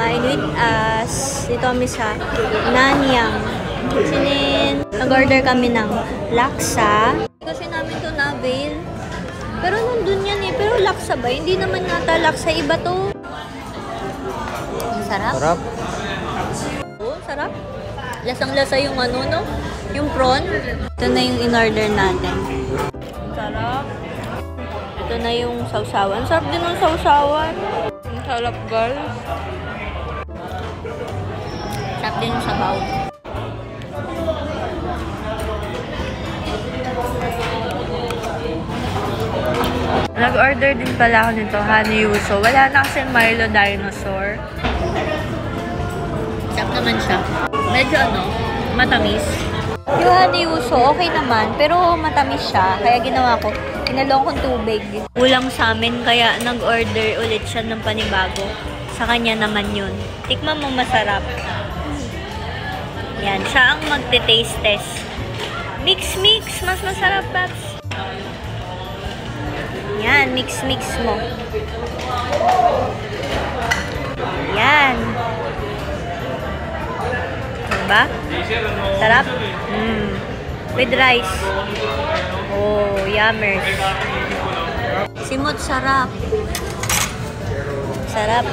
kain with us. Dito kami sa Nanyang. Sinin, nag-order kami ng laksa. Kasi namin to na-avail. Pero nandun yan eh. Pero laksa ba? Hindi naman nata laksa. Iba to. Sarap. Sarap. Oo, sarap. Lasang-lasa yung ano, no? Yung prawn. Ito na yung in-order natin. Sarap. Ito na yung sausawan. Sarap din ng sausawan. Ang sarap, guys. Sarap din yung sabaw. Nag-order din pala ako nito, honey yuso. Wala na kasi Milo dinosaur. Sarap naman siya. Medyo matamis. Yung honey yuso, okay naman. Pero matamis siya. Kaya ginawa ko, inalong kong tubig. Kulang sa amin, kaya nag-order ulit siya ng panibago. Sa kanya naman yun. Tikman mo, masarap. Yan, siya ang magte-taste test. Mix, mas masarap, Paps. Yan, mix mo. Yan. Diba? Sarap? With rice. Oh, yummers. Simot, sarap. Sarap.